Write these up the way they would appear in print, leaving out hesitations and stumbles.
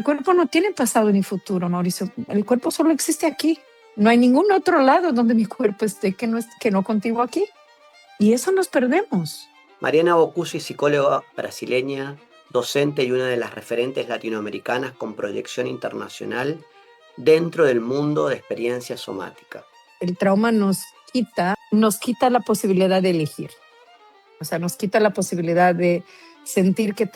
el cuerpo no tiene pasado ni futuro, Mauricio. El cuerpo solo existe aquí. No hay ningún otro lado donde mi cuerpo esté que no contigo aquí. Y eso nos perdemos. Mariana Bocusi, psicóloga brasileña, docente y una de las referentes latinoamericanas con proyección internacional dentro del mundo de experiencia somática. El trauma nos quita la posibilidad de elegir. O sea, nos quita la posibilidad de sentir que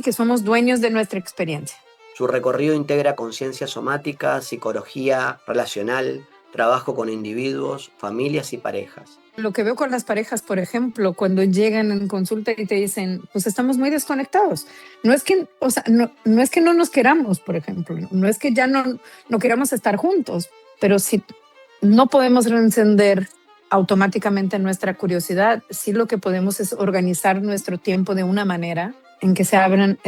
que somos dueños de nuestra experiencia. Su recorrido integra conciencia somática, psicología relacional, trabajo con individuos, familias y parejas. Lo que veo con las parejas, por ejemplo, cuando llegan en consulta y te dicen, pues estamos muy desconectados. No es que, no es que no nos queramos, por ejemplo, no es que ya no queramos estar juntos, pero si no podemos reencender automáticamente nuestra curiosidad, sí lo que podemos es organizar nuestro tiempo de una manera en que se abran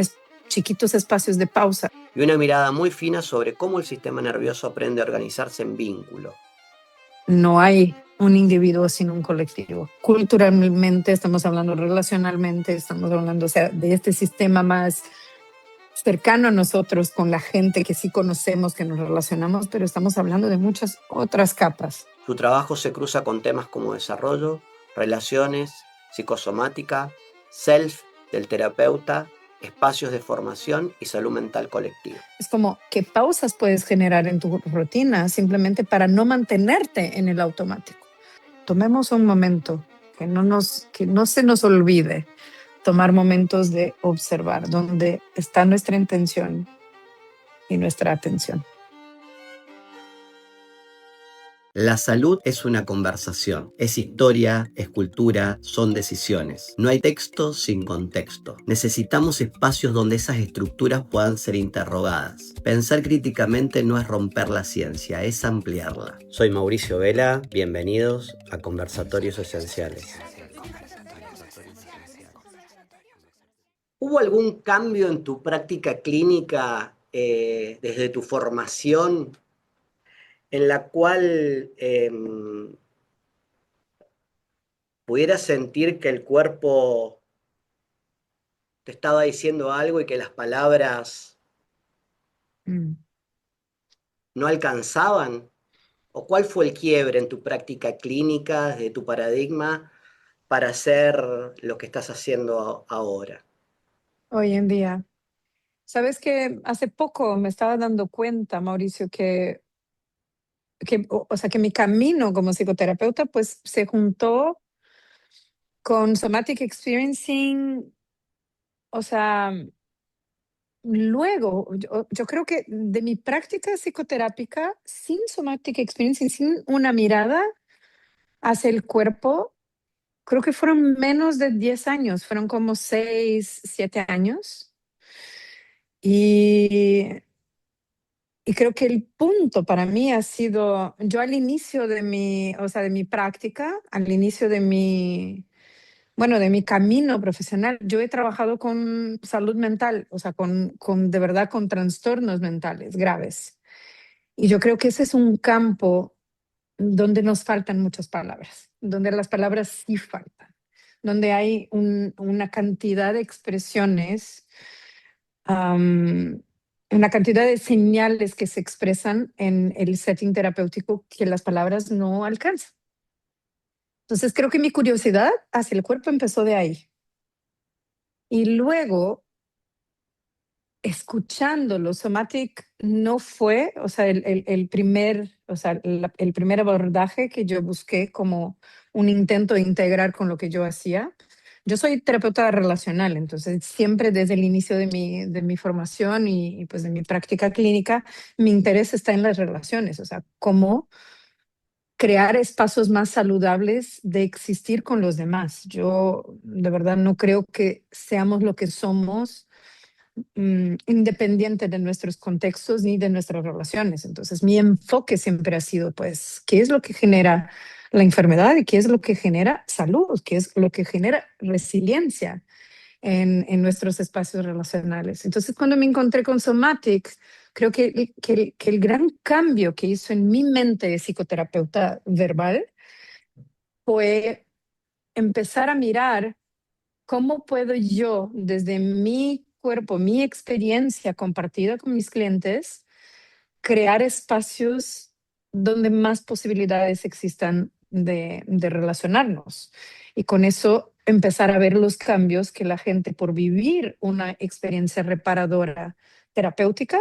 chiquitos espacios de pausa. Y una mirada muy fina sobre cómo el sistema nervioso aprende a organizarse en vínculo. No hay un individuo sin un colectivo. Culturalmente estamos hablando, relacionalmente estamos hablando, o sea, de este sistema más cercano a nosotros, con la gente que sí conocemos, que nos relacionamos, pero estamos hablando de muchas otras capas. Su trabajo se cruza con temas como desarrollo, relaciones, psicosomática, self del terapeuta, espacios de formación y salud mental colectiva. Es como, ¿qué pausas puedes generar en tu rutina simplemente para no mantenerte en el automático? Tomemos un momento, que no se nos olvide tomar momentos de observar, donde está nuestra intención y nuestra atención. La salud es una conversación, es historia, es cultura, son decisiones. No hay texto sin contexto. Necesitamos espacios donde esas estructuras puedan ser interrogadas. Pensar críticamente no es romper la ciencia, es ampliarla. Soy Mauricio Vela, bienvenidos a Conversatorios Esenciales. ¿Hubo algún cambio en tu práctica clínica desde tu formación en la cual pudieras sentir que el cuerpo te estaba diciendo algo y que las palabras no alcanzaban? ¿O cuál fue el quiebre en tu práctica clínica, de tu paradigma, para hacer lo que estás haciendo ahora? Hoy en día, sabes que hace poco me estaba dando cuenta, Mauricio, que mi camino como psicoterapeuta pues se juntó con Somatic Experiencing, o sea, luego, yo creo que de mi práctica psicoterápica, sin Somatic Experiencing, sin una mirada hacia el cuerpo, creo que fueron menos de 10 años, fueron como 6, 7 años. Y creo que el punto para mí ha sido, yo al inicio de mi práctica, al inicio de de mi camino profesional, yo he trabajado con salud mental, o sea, de verdad con trastornos mentales graves. Y yo creo que ese es un campo donde nos faltan muchas palabras, donde las palabras sí faltan, donde hay una cantidad de expresiones, una cantidad de señales que se expresan en el setting terapéutico que las palabras no alcanzan. Entonces creo que mi curiosidad hacia el cuerpo empezó de ahí. Y luego, escuchándolo, Somatic no fue, o sea, el primer abordaje que yo busqué como un intento de integrar con lo que yo hacía. Yo soy terapeuta relacional, entonces siempre desde el inicio de mi formación y pues de mi práctica clínica, mi interés está en las relaciones, o sea, cómo crear espacios más saludables de existir con los demás. Yo de verdad no creo que seamos lo que somos independiente de nuestros contextos ni de nuestras relaciones. Entonces, mi enfoque siempre ha sido, pues, ¿qué es lo que genera la enfermedad y qué es lo que genera salud? ¿Qué es lo que genera resiliencia en nuestros espacios relacionales? Entonces, cuando me encontré con Somatic, creo que el gran cambio que hizo en mi mente de psicoterapeuta verbal fue empezar a mirar cómo puedo yo, desde mi cuerpo, mi experiencia compartida con mis clientes, crear espacios donde más posibilidades existan de relacionarnos. Y con eso empezar a ver los cambios que la gente, por vivir una experiencia reparadora terapéutica,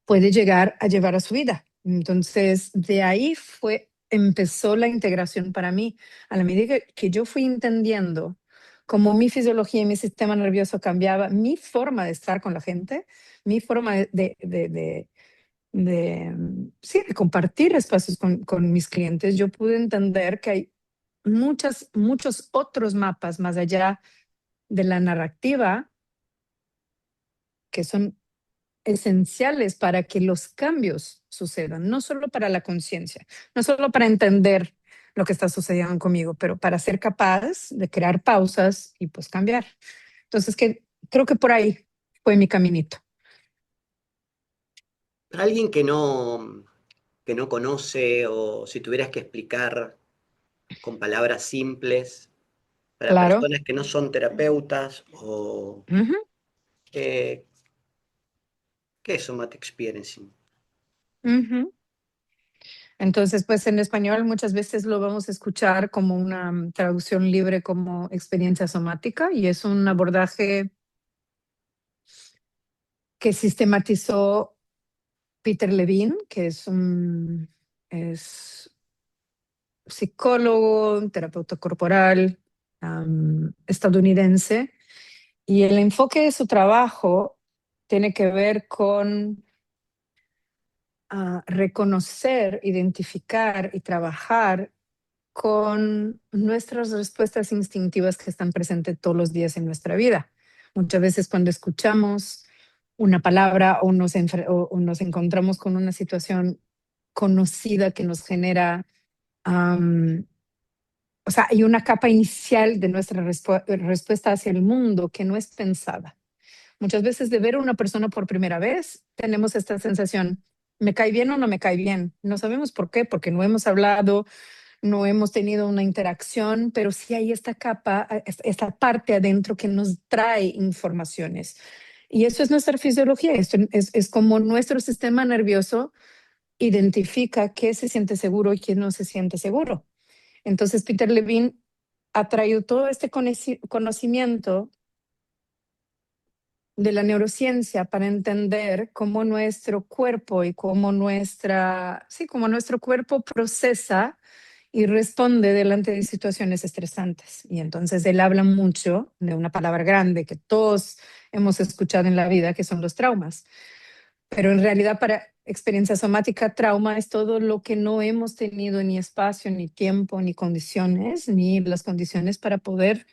puede llegar a llevar a su vida. Entonces, de ahí empezó la integración para mí. A la medida que yo fui entendiendo cómo mi fisiología y mi sistema nervioso cambiaba, mi forma de estar con la gente, mi forma sí, de compartir espacios con mis clientes, yo pude entender que hay muchos otros mapas más allá de la narrativa que son esenciales para que los cambios sucedan, no solo para la conciencia, no solo para entender lo que está sucediendo conmigo, pero para ser capaz de crear pausas y pues cambiar. Entonces, creo que por ahí fue mi caminito. Para alguien que no conoce o si tuvieras que explicar con palabras simples, para Claro. personas que no son terapeutas o Ujú, ¿qué, qué es Somatic Experiencing? ujú. Entonces, pues en español muchas veces lo vamos a escuchar como una traducción libre como experiencia somática y es un abordaje que sistematizó Peter Levine, que es psicólogo, terapeuta corporal, estadounidense, y el enfoque de su trabajo tiene que ver con reconocer, identificar y trabajar con nuestras respuestas instintivas que están presentes todos los días en nuestra vida. Muchas veces cuando escuchamos una palabra o nos encontramos con una situación conocida que nos genera, o sea, hay una capa inicial de nuestra respuesta hacia el mundo que no es pensada. Muchas veces de ver a una persona por primera vez, tenemos esta sensación, ¿me cae bien o no me cae bien? No sabemos por qué, porque no hemos hablado, no hemos tenido una interacción, pero sí hay esta capa, esta parte adentro que nos trae informaciones. Y eso es nuestra fisiología, esto es como nuestro sistema nervioso identifica qué se siente seguro y qué no se siente seguro. Entonces, Peter Levine ha traído todo este conocimiento de la neurociencia para entender cómo nuestro cuerpo y cómo nuestro cuerpo procesa y responde delante de situaciones estresantes. Y entonces él habla mucho de una palabra grande que todos hemos escuchado en la vida, que son los traumas. Pero en realidad para experiencia somática, trauma es todo lo que no hemos tenido ni espacio, ni tiempo, ni condiciones, ni las condiciones para poder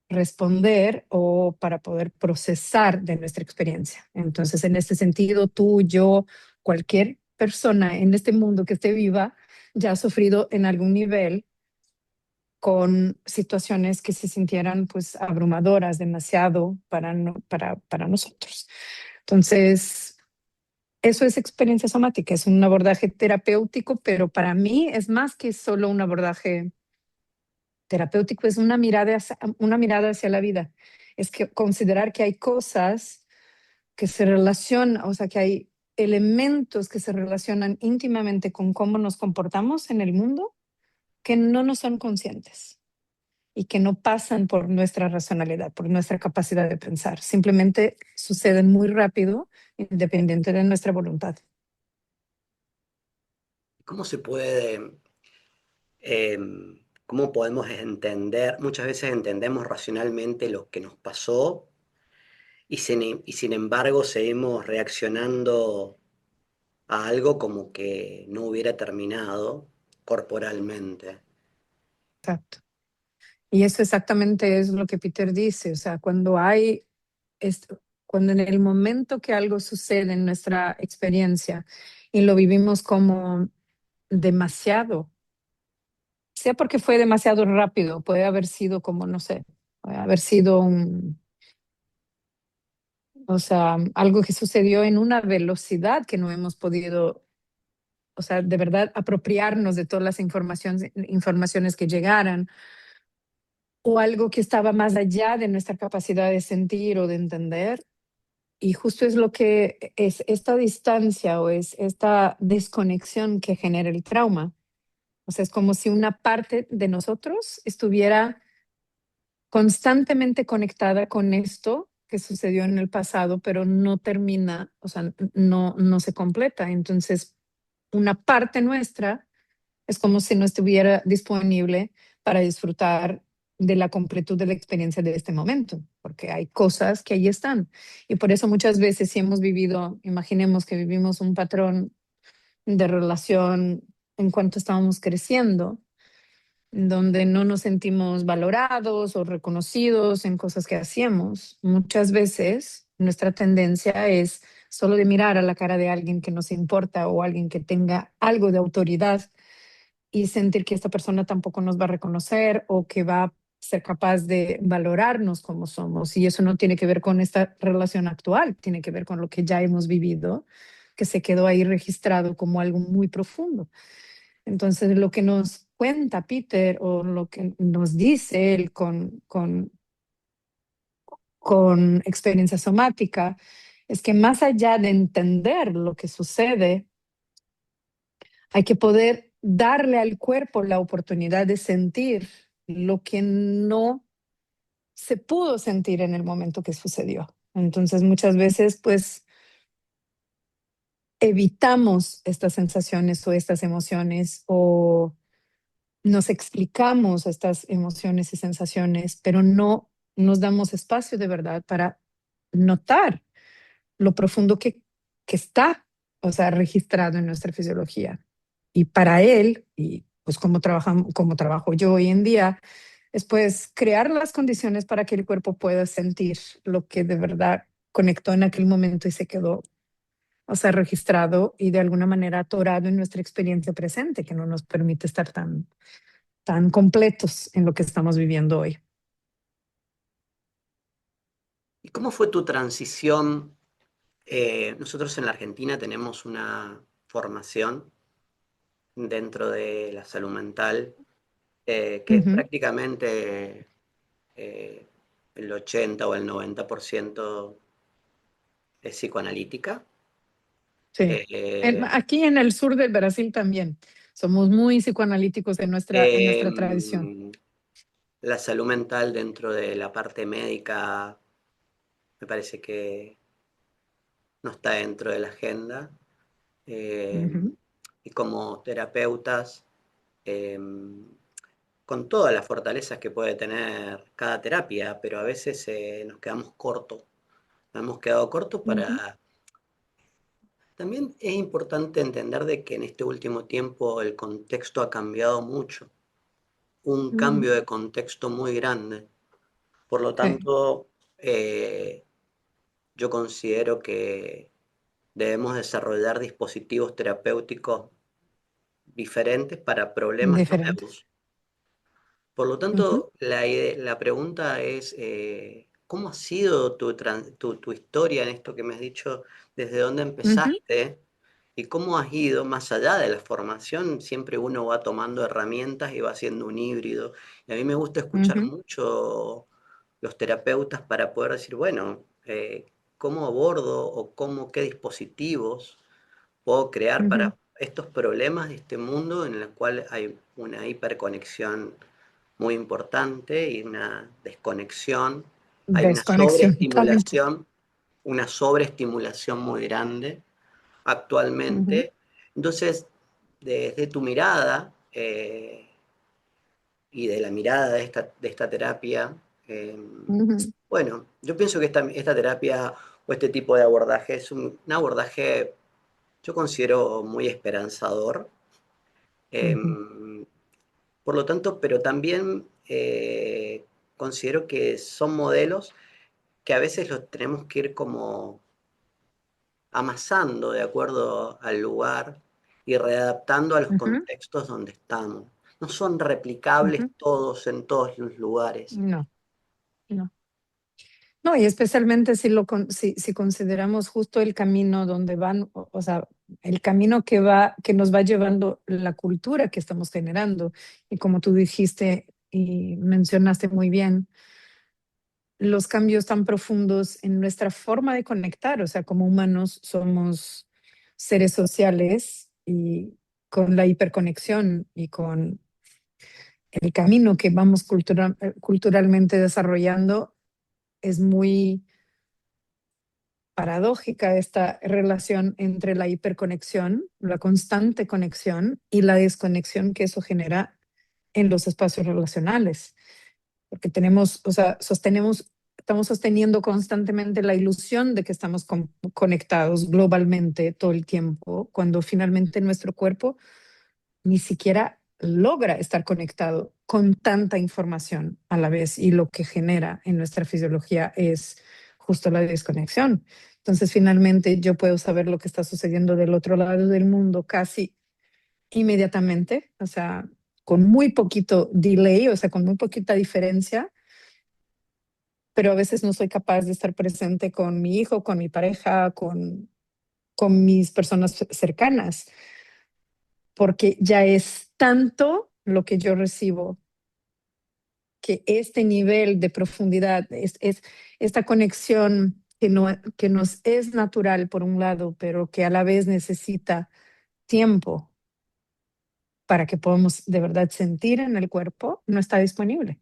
responder o para poder procesar de nuestra experiencia. Entonces, en este sentido, tú, yo, cualquier persona en este mundo que esté viva ya ha sufrido en algún nivel con situaciones que se sintieran pues abrumadoras, demasiado para nosotros. Entonces, eso es experiencia somática, es un abordaje terapéutico, pero para mí es más que solo un abordaje terapéutico, es una mirada hacia la vida. Es que considerar que hay cosas que se relacionan, o sea, que hay elementos que se relacionan íntimamente con cómo nos comportamos en el mundo que no nos son conscientes y que no pasan por nuestra racionalidad, por nuestra capacidad de pensar. Simplemente suceden muy rápido, independiente de nuestra voluntad. ¿Cómo se puede, eh, cómo podemos entender, muchas veces entendemos racionalmente lo que nos pasó y sin embargo seguimos reaccionando a algo como que no hubiera terminado corporalmente? Exacto. Y eso exactamente es lo que Peter dice, o sea, cuando en el momento que algo sucede en nuestra experiencia y lo vivimos como demasiado, sea porque fue demasiado rápido, puede haber sido como, no sé, puede haber sido o sea, algo que sucedió en una velocidad que no hemos podido, o sea, de verdad apropiarnos de todas las informaciones que llegaran, o algo que estaba más allá de nuestra capacidad de sentir o de entender. Y justo es lo que es esta distancia o es esta desconexión que genera el trauma. O sea, es como si una parte de nosotros estuviera constantemente conectada con esto que sucedió en el pasado, pero no termina, o sea, no se completa. Entonces, una parte nuestra es como si no estuviera disponible para disfrutar de la completud de la experiencia de este momento, porque hay cosas que ahí están. Y por eso muchas veces si hemos vivido, imaginemos que vivimos un patrón de relación en cuanto estábamos creciendo, donde no nos sentimos valorados o reconocidos en cosas que hacíamos. Muchas veces nuestra tendencia es solo de mirar a la cara de alguien que nos importa o alguien que tenga algo de autoridad y sentir que esta persona tampoco nos va a reconocer o que va a ser capaz de valorarnos como somos. Y eso no tiene que ver con esta relación actual, tiene que ver con lo que ya hemos vivido, que se quedó ahí registrado como algo muy profundo. Entonces, lo que nos cuenta Peter o lo que nos dice él con experiencia somática es que más allá de entender lo que sucede, hay que poder darle al cuerpo la oportunidad de sentir lo que no se pudo sentir en el momento que sucedió. Entonces, muchas veces, pues, evitamos estas sensaciones o estas emociones o nos explicamos estas emociones y sensaciones, pero no nos damos espacio de verdad para notar lo profundo que está, o sea, registrado en nuestra fisiología. Y para él, y pues como trabajo yo hoy en día, es pues crear las condiciones para que el cuerpo pueda sentir lo que de verdad conectó en aquel momento y se quedó, o sea, registrado y de alguna manera atorado en nuestra experiencia presente, que no nos permite estar tan completos en lo que estamos viviendo hoy. ¿Y cómo fue tu transición? Nosotros en la Argentina tenemos una formación dentro de la salud mental que es Ujú, prácticamente eh, el 80 o el 90% es psicoanalítica. sí. Eh, Aquí en el sur del Brasil también somos muy psicoanalíticos en nuestra tradición. em, la salud mental dentro de la parte médica me parece que no está dentro de la agenda. Ujú, Y como terapeutas, eh, con todas las fortalezas que puede tener cada terapia, pero a veces nos quedamos cortos. Nos hemos quedado cortos ujú, para... También es importante entender de que en este último tiempo el contexto ha cambiado mucho, un ujú, cambio de contexto muy grande. Por lo sí, tanto, yo considero que debemos desarrollar dispositivos terapéuticos diferentes para problemas diferente. nuevos. Por lo Ujú, tanto, la pregunta es, ¿cómo ha sido tu historia en esto que me has dicho, desde dónde ujú, empezaste y cómo has ido más allá de la formación? Siempre uno va tomando herramientas y va haciendo un híbrido. Y a mí me gusta escuchar ujú, mucho los terapeutas para poder decir, bueno, ¿cómo abordo o qué dispositivos puedo crear ujú. para estos problemas de este mundo en el cual hay una hiperconexión muy importante y una desconexión? Hay Desconexión totalmente. una sobreestimulación muy grande Ujú, actualmente. Entonces, desde tu mirada y de la mirada de esta terapia, eh, ujú, bueno, yo pienso que esta terapia o este tipo de abordaje es un abordaje, yo considero muy esperanzador. ujú, Em, por lo tanto, pero también considero que son modelos que a veces los tenemos que ir como amasando de acuerdo al lugar y readaptando a los ujú, contextos donde estamos. No son replicables ujú. todos en todos los lugares. No, no. No, y especialmente si consideramos justo el camino donde van, o sea, el camino que nos va llevando la cultura que estamos generando. Y como tú dijiste, y mencionaste muy bien los cambios tan profundos en nuestra forma de conectar. O sea, como humanos somos seres sociales y con la hiperconexión y con el camino que vamos culturalmente desarrollando, es muy paradójica esta relación entre la hiperconexión, la constante conexión y la desconexión que eso genera en los espacios relacionales. Porque tenemos, o sea, estamos sosteniendo constantemente la ilusión de que estamos conectados globalmente todo el tiempo, cuando finalmente nuestro cuerpo ni siquiera logra estar conectado con tanta información a la vez, y lo que genera en nuestra fisiología es justo la desconexión. Entonces, finalmente yo puedo saber lo que está sucediendo del otro lado del mundo casi inmediatamente, o sea, con muy poquito delay, o sea, con muy poquita diferencia, pero a veces no soy capaz de estar presente con mi hijo, con mi pareja, con mis personas cercanas, porque ya es tanto lo que yo recibo, que este nivel de profundidad, es esta conexión que nos es natural por un lado, pero que a la vez necesita tiempo para que podamos de verdad sentir en el cuerpo, no está disponible.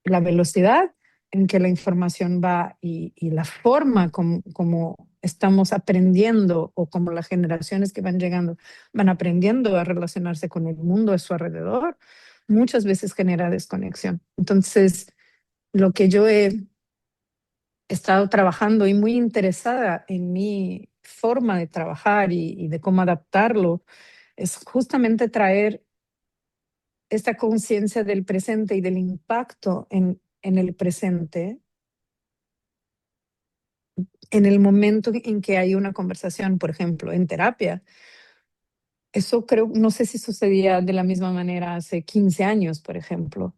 La velocidad en que la información va y la forma como estamos aprendiendo, o como las generaciones que van llegando van aprendiendo a relacionarse con el mundo a su alrededor, muchas veces genera desconexión. Entonces, lo que yo he estado trabajando y muy interesada en mi forma de trabajar y de cómo adaptarlo es justamente traer esta conciencia del presente y del impacto en el presente, en el momento en que hay una conversación, por ejemplo, en terapia. Eso creo, no sé si sucedía de la misma manera hace 15 años, por ejemplo,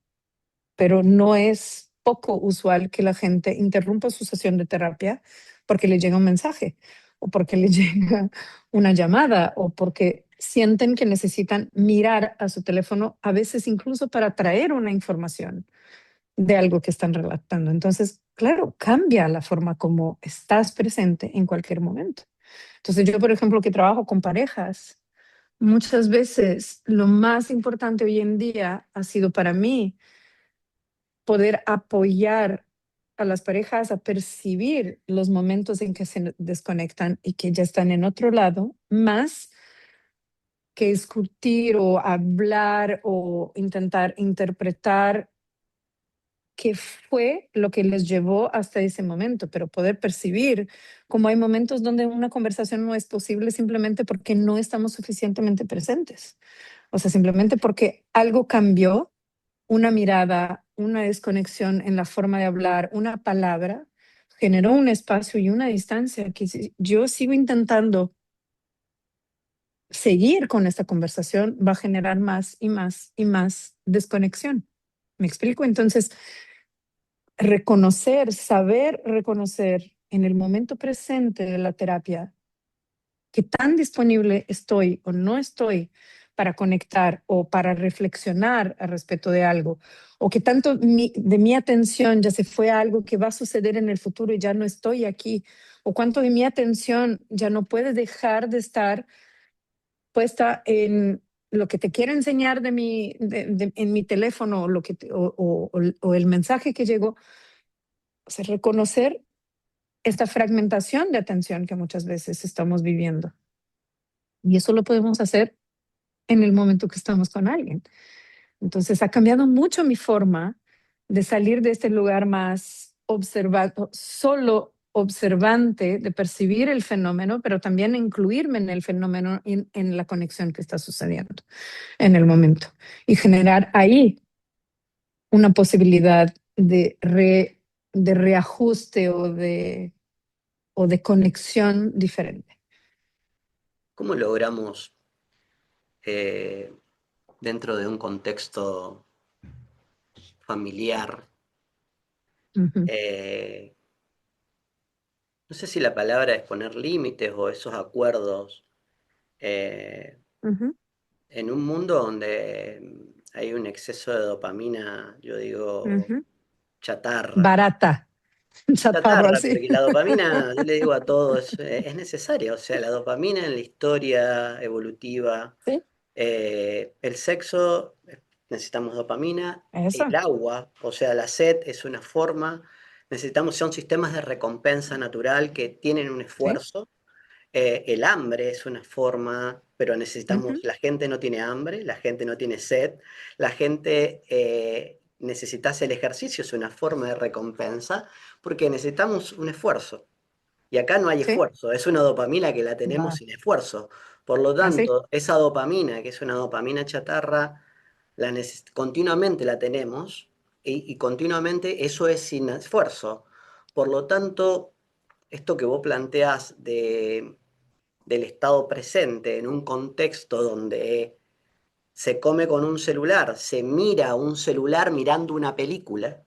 pero no es poco usual que la gente interrumpa su sesión de terapia porque le llega un mensaje, o porque le llega una llamada, o porque sienten que necesitan mirar a su teléfono, a veces incluso para traer una información de algo que están relatando. Entonces, claro, cambia la forma como estás presente en cualquier momento. Entonces, yo, por ejemplo, que trabajo con parejas, muchas veces lo más importante hoy en día ha sido para mí poder apoyar a las parejas a percibir los momentos en que se desconectan y que ya están en otro lado, más que discutir o hablar o intentar interpretar qué fue lo que les llevó hasta ese momento, pero poder percibir como hay momentos donde una conversación no es posible simplemente porque no estamos suficientemente presentes. O sea, simplemente porque algo cambió, una mirada, una desconexión en la forma de hablar, una palabra, generó un espacio y una distancia que si yo sigo intentando seguir con esta conversación, va a generar más y más y más desconexión. ¿Me explico? Entonces, reconocer, saber reconocer en el momento presente de la terapia qué tan disponible estoy o no estoy para conectar o para reflexionar al respecto de algo, o que tanto de mi atención ya se fue a algo que va a suceder en el futuro y ya no estoy aquí, o cuánto de mi atención ya no puede dejar de estar puesta en lo que te quiero enseñar en mi teléfono, o, lo que o el mensaje que llegó. O sea, reconocer esta fragmentación de atención que muchas veces estamos viviendo. Y eso lo podemos hacer en el momento que estamos con alguien. Entonces ha cambiado mucho mi forma de salir de este lugar más observado, solo observante, de percibir el fenómeno, pero también incluirme en el fenómeno, en la conexión que está sucediendo en el momento, y generar ahí una posibilidad de reajuste o de conexión diferente. ¿Cómo logramos, eh, dentro de un contexto familiar, Ujú, eh, no sé si la palabra es poner límites o esos acuerdos, eh, ujú, en un mundo donde hay un exceso de dopamina, yo digo, Ujú. chatarra. Barata, chatarra, Chatarra, sí. porque la dopamina, yo le digo a todos, es necesaria. O sea, la dopamina en la historia evolutiva, Sí, el sexo, necesitamos dopamina, el eso. agua, o sea, la sed es una forma, necesitamos, son sistemas de recompensa natural que tienen un Sí. esfuerzo. El hambre es una forma, pero necesitamos, Ujú, la gente no tiene hambre, la gente no tiene sed, la gente necesita hacer el ejercicio, es una forma de recompensa, porque necesitamos un esfuerzo. Y acá no hay sí. esfuerzo, es una dopamina que la tenemos Va. sin esfuerzo. Por lo Así. tanto, esa dopamina, que es una dopamina chatarra, continuamente la tenemos y continuamente eso es sin esfuerzo. Por lo tanto, esto que vos planteás del estado presente en un contexto donde se come con un celular, se mira un celular mirando una película,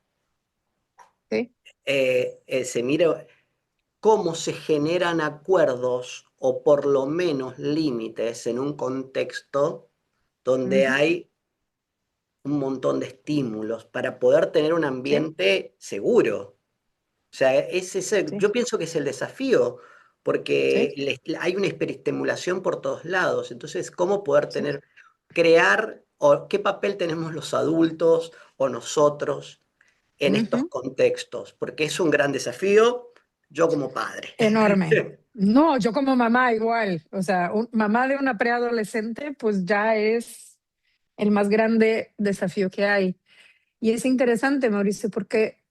Sí. se mira cómo se generan acuerdos o por lo menos límites en un contexto donde Ujú, hay un montón de estímulos para poder tener un sí. ambiente seguro. O sea, Sí. yo pienso que es el desafío, Sí. porque hay una hiperestimulación por todos lados. Entonces, ¿cómo poder Sí. crear, o qué papel tenemos los adultos o nosotros en estos Ujú. contextos? Porque es un gran desafío, yo como padre. Enorme. No, yo como mamá igual. O sea, mamá de una preadolescente, pues ya es el más grande desafío que hay. Y es interesante, Mauricio, porque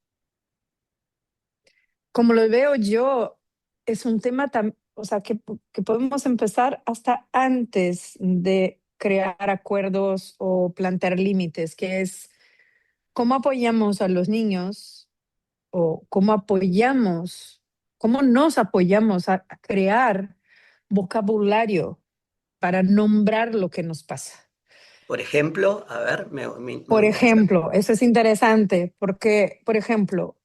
como lo veo yo, es un tema tan, o sea, que podemos empezar hasta antes de crear acuerdos o plantear límites, que es cómo apoyamos a los niños o cómo nos apoyamos a crear vocabulario para nombrar lo que nos pasa. Por ejemplo, a ver, me Por gusta saber. ejemplo, eso es interesante porque, por ejemplo,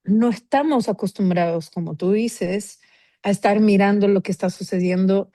no estamos acostumbrados, como tú dices, a estar mirando lo que está sucediendo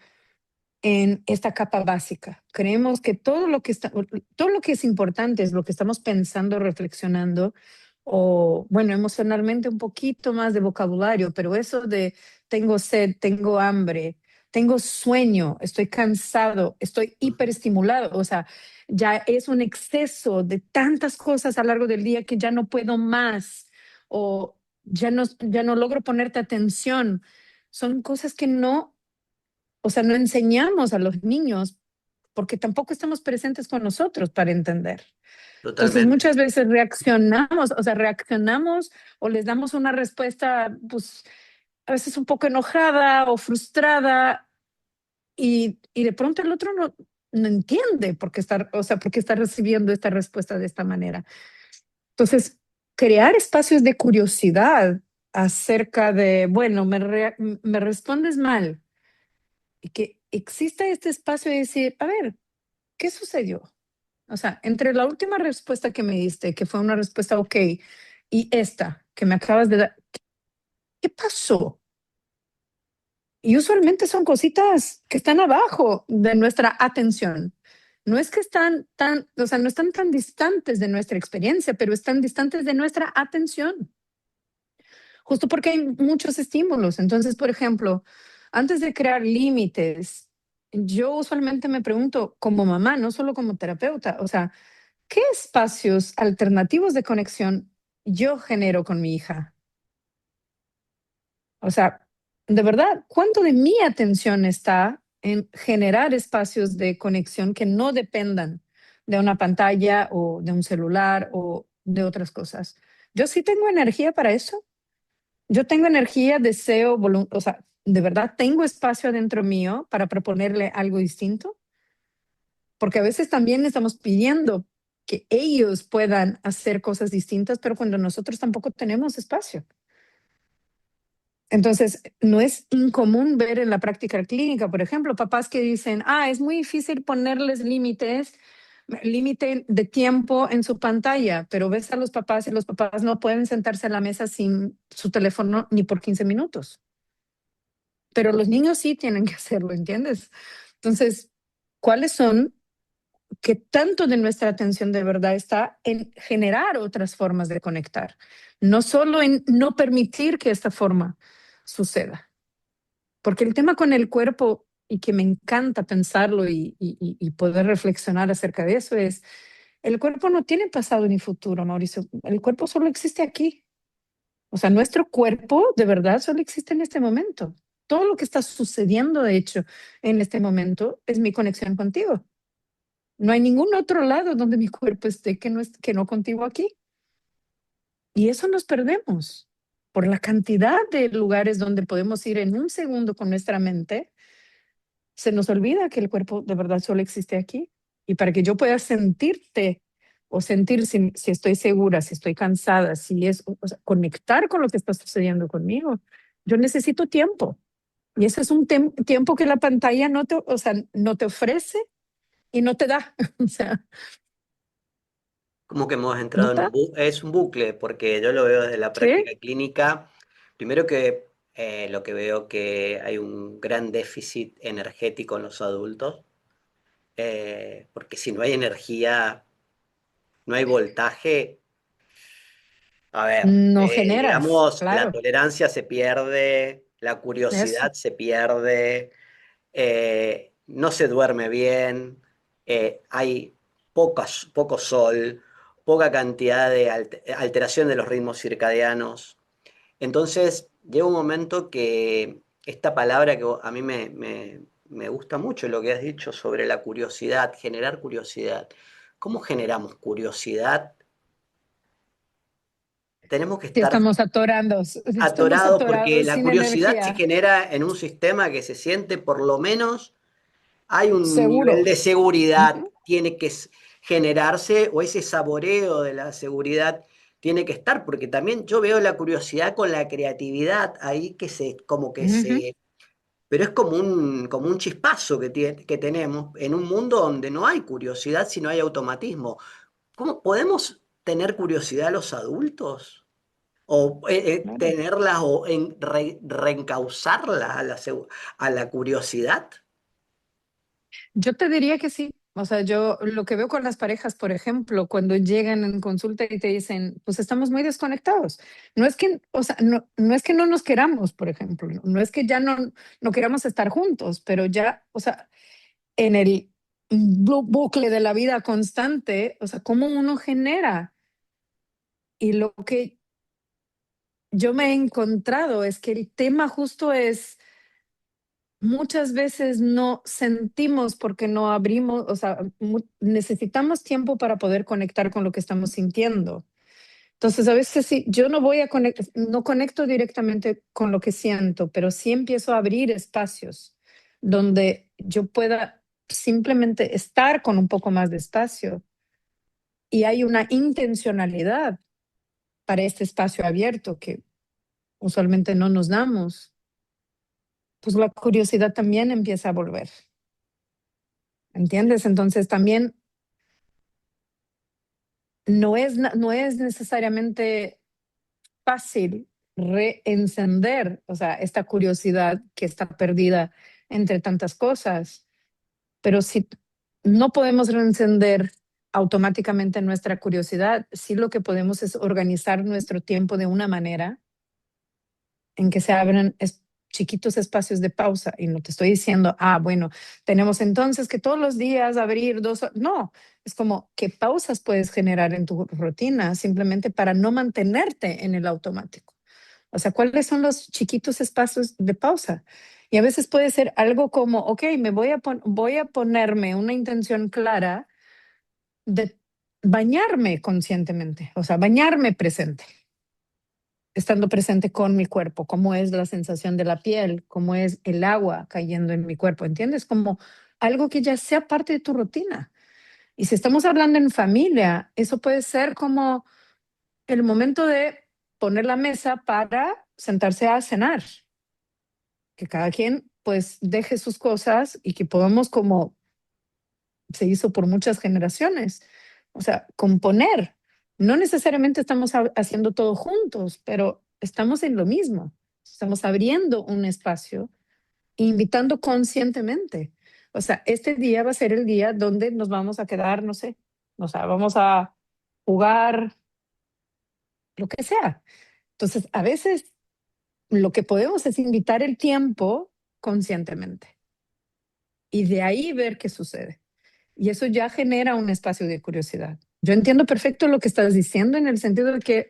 en esta capa básica. Creemos que todo lo que es importante es lo que estamos pensando, reflexionando, o bueno, emocionalmente un poquito más de vocabulario, pero eso de tengo sed, tengo hambre, tengo sueño, estoy cansado, estoy Ujú. hiperestimulado, o sea, ya es un exceso de tantas cosas a lo largo del día que ya no puedo más, o ya no logro ponerte atención. Son cosas que no, o sea, no enseñamos a los niños porque tampoco estamos presentes con nosotros para entender. Entonces, Totalmente. muchas veces reaccionamos, o sea, reaccionamos o les damos una respuesta, pues, a veces un poco enojada o frustrada y de pronto el otro no entiende por qué está, o sea, por qué está recibiendo esta respuesta de esta manera. Entonces, crear espacios de curiosidad acerca de, bueno, me respondes mal, y que exista este espacio de decir, a ver, ¿qué sucedió? O sea, entre la última respuesta que me diste, que fue una respuesta ok, y esta que me acabas de dar, ¿qué pasó? Y usualmente son cositas que están abajo de nuestra atención. No es que están tan, o sea, no están tan distantes de nuestra experiencia, pero están distantes de nuestra atención, justo porque hay muchos estímulos. Entonces, por ejemplo, antes de crear límites, yo usualmente me pregunto como mamá, no solo como terapeuta, o sea, ¿qué espacios alternativos de conexión yo genero con mi hija? O sea, de verdad, ¿cuánto de mi atención está en generar espacios de conexión que no dependan de una pantalla o de un celular o de otras cosas? Yo sí tengo energía para eso. Yo tengo energía, deseo, o sea, de verdad tengo espacio adentro mío para proponerle algo distinto, porque a veces también estamos pidiendo que ellos puedan hacer cosas distintas, pero cuando nosotros tampoco tenemos espacio. Entonces, no es incomún ver en la práctica clínica, por ejemplo, papás que dicen, es muy difícil ponerles límite de tiempo en su pantalla, pero ves a los papás y los papás no pueden sentarse a la mesa sin su teléfono ni por 15 minutos. Pero los niños sí tienen que hacerlo, ¿entiendes? Entonces, ¿cuáles son? que tanto de nuestra atención de verdad está en generar otras formas de conectar, no solo en no permitir que esta forma suceda. Porque el tema con el cuerpo, y que me encanta pensarlo y poder reflexionar acerca de eso, es, el cuerpo no tiene pasado ni futuro, Mauricio. El cuerpo solo existe aquí. O sea, nuestro cuerpo de verdad solo existe en este momento. Todo lo que está sucediendo, de hecho, en este momento es mi conexión contigo. No hay ningún otro lado donde mi cuerpo esté que no contigo aquí. Y eso nos perdemos por la cantidad de lugares donde podemos ir en un segundo con nuestra mente. Se nos olvida que el cuerpo de verdad solo existe aquí. Y para que yo pueda sentirte o sentir si estoy segura, si estoy cansada, si es, o sea, conectar con lo que está sucediendo conmigo, yo necesito tiempo. Y ese es un tiempo que la pantalla no te, o sea, no te ofrece y no te da. O sea, Como que hemos no entrado en te un da. es un bucle, porque yo lo veo desde la práctica Sí. clínica. Primero que lo que veo que hay un gran déficit energético en los adultos, porque si no hay energía, no hay voltaje. A ver, No generas, digamos, la claro. tolerancia se pierde, la Eso. curiosidad se pierde, no se duerme bien, hay poco sol, poca cantidad de alteración de los ritmos circadianos. Entonces, llega un momento que esta palabra que a mí me gusta mucho, lo que has dicho sobre la curiosidad, generar curiosidad. ¿Cómo generamos curiosidad? Tenemos que Si estar estamos atorando, estamos atorados porque atorados la sin curiosidad se energía. genera en un sistema que se siente por lo menos hay un nivel Seguro. de seguridad, Ujú. tiene que generarse, o ese saboreo de la seguridad tiene que estar, porque también yo veo la curiosidad con la creatividad ahí que como que Ujú. pero es como un chispazo que tenemos en un mundo donde no hay curiosidad, sino hay automatismo. ¿Cómo podemos tener curiosidad los adultos? O Claro. tenerla o reencauzarla a a la curiosidad. Yo te diría que sí. O sea, yo lo que veo con las parejas, por ejemplo, cuando llegan en consulta y te dicen, pues estamos muy desconectados. No es que, o sea, no es que no nos queramos, por ejemplo, no es que ya no queramos estar juntos, pero ya, o sea, en el bucle de la vida constante, o sea, cómo uno genera. Y lo que yo me he encontrado es que el tema justo es muchas veces no sentimos porque no abrimos, o sea, necesitamos tiempo para poder conectar con lo que estamos sintiendo. Entonces, a veces sí, yo no voy a conectar, no conecto directamente con lo que siento, pero sí empiezo a abrir espacios donde yo pueda simplemente estar con un poco más de espacio y hay una intencionalidad para este espacio abierto que usualmente no nos damos. Pues la curiosidad también empieza a volver. ¿Entiendes? Entonces también no es necesariamente fácil reencender, o sea, esta curiosidad que está perdida entre tantas cosas, pero si no podemos reencender automáticamente nuestra curiosidad, sí lo que podemos es organizar nuestro tiempo de una manera en que se abran chiquitos espacios de pausa. Y no te estoy diciendo, bueno, tenemos entonces que todos los días abrir 2 horas. No, es como qué pausas puedes generar en tu rutina simplemente para no mantenerte en el automático. O sea, ¿cuáles son los chiquitos espacios de pausa? Y a veces puede ser algo como, ok, voy a ponerme una intención clara de bañarme conscientemente, o sea, bañarme presente, estando presente con mi cuerpo, cómo es la sensación de la piel, cómo es el agua cayendo en mi cuerpo, ¿entiendes? Como algo que ya sea parte de tu rutina. Y si estamos hablando en familia, eso puede ser como el momento de poner la mesa para sentarse a cenar, que cada quien pues deje sus cosas y que podamos como se hizo por muchas generaciones, o sea, componer. No necesariamente estamos haciendo todo juntos, pero estamos en lo mismo. Estamos abriendo un espacio, invitando conscientemente. O sea, este día va a ser el día donde nos vamos a quedar, no sé, o sea, vamos a jugar lo que sea. Entonces, a veces lo que podemos es invitar el tiempo conscientemente y de ahí ver qué sucede. Y eso ya genera un espacio de curiosidad. Yo entiendo perfecto lo que estás diciendo en el sentido de que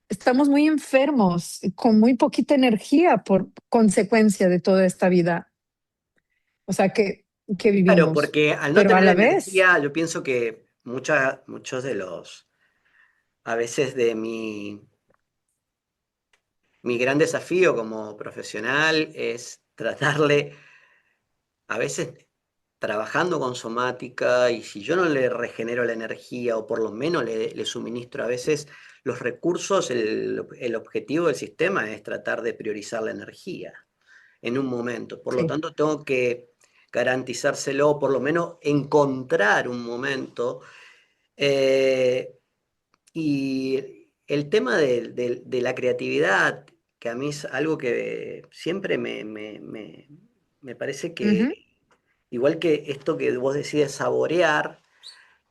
estamos muy enfermos, con muy poquita energía por consecuencia de toda esta vida, o sea, que Claro, vivimos. porque al no Pero a tener la vez, energía, yo pienso que muchos de a veces de mi gran desafío como profesional es tratarle, a veces trabajando con somática, y si yo no le regenero la energía o por lo menos le suministro a veces los recursos, el objetivo del sistema es tratar de priorizar la energía en un momento. Por lo sí. tanto, tengo que garantizárselo, por lo menos encontrar un momento. eh, y el tema de la creatividad, que a mí es algo que siempre me parece que, Ujú, igual que esto que vos decís saborear,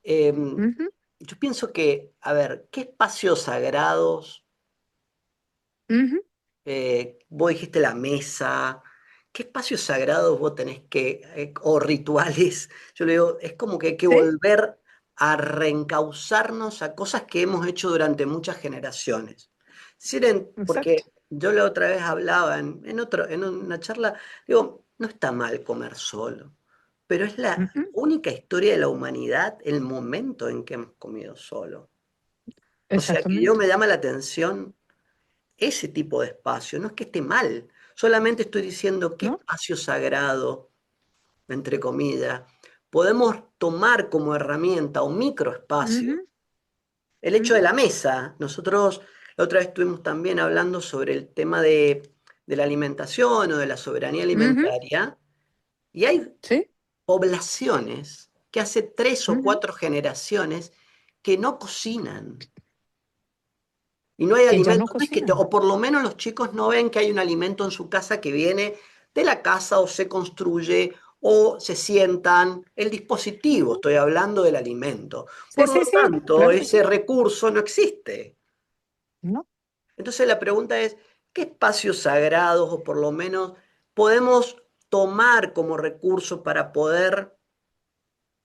ujú, yo pienso que, a ver, ¿qué espacios sagrados? ujú, Vos dijiste la mesa. ¿Qué espacios sagrados vos tenés o rituales? Yo le digo, es como que hay que sí, volver a reencauzarnos a cosas que hemos hecho durante muchas generaciones. exacto. Porque yo la otra vez hablaba en una charla, digo, no está mal comer solo, pero es la Ujú, única historia de la humanidad el momento en que hemos comido solo. O sea que yo exactamente. me llama la atención ese tipo de espacio. No es que esté mal, solamente estoy diciendo qué ¿No? espacio sagrado, entre comillas, podemos tomar como herramienta o microespacio. Ujú, El hecho de ujú, la mesa. Nosotros la otra vez estuvimos también hablando sobre el tema de la alimentación o de la soberanía ujú, alimentaria, y hay sí, poblaciones que hace 3 o 4 generaciones que no cocinan. Y no hay que ya no alimento, no es cocinan. o por lo menos los chicos no ven que hay un alimento en su casa que viene de la casa o se construye o se sientan. El dispositivo, Ujú, estoy hablando del alimento. sí, Por sí, lo sí, tanto, claro que ese sí. recurso no existe. ¿No? Entonces la pregunta es, ¿qué espacios sagrados o por lo menos podemos tomar como recurso para poder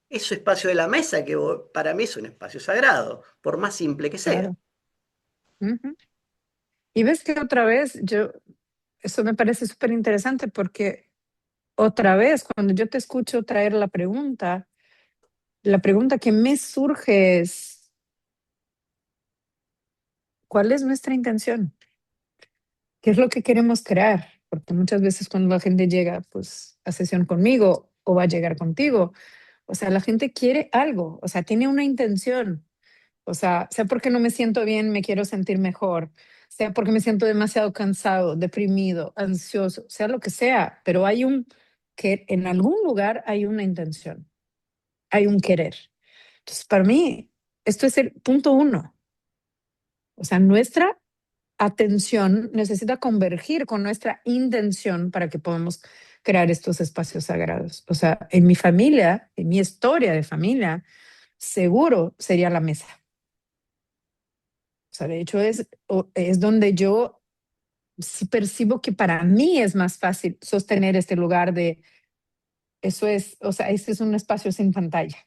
ese espacio de la mesa, que para mí es un espacio sagrado, por más simple que sea? Claro. Ujú. Y ves que otra vez, eso me parece súper interesante porque otra vez, cuando yo te escucho traer la pregunta que me surge es, ¿cuál es nuestra intención? ¿Qué es lo que queremos crear? Porque muchas veces cuando la gente llega, pues, a sesión conmigo o va a llegar contigo, o sea, la gente quiere algo, o sea, tiene una intención. O sea porque no me siento bien, me quiero sentir mejor, sea porque me siento demasiado cansado, deprimido, ansioso, sea lo que sea, pero que en algún lugar hay una intención, hay un querer. Entonces, para mí, esto es el punto uno. O sea, nuestra atención necesita convergir con nuestra intención para que podamos crear estos espacios sagrados. O sea, en mi familia, en mi historia de familia, seguro sería la mesa. O sea, de hecho es donde yo sí percibo que para mí es más fácil sostener este lugar de, eso es, o sea, este es un espacio sin pantalla,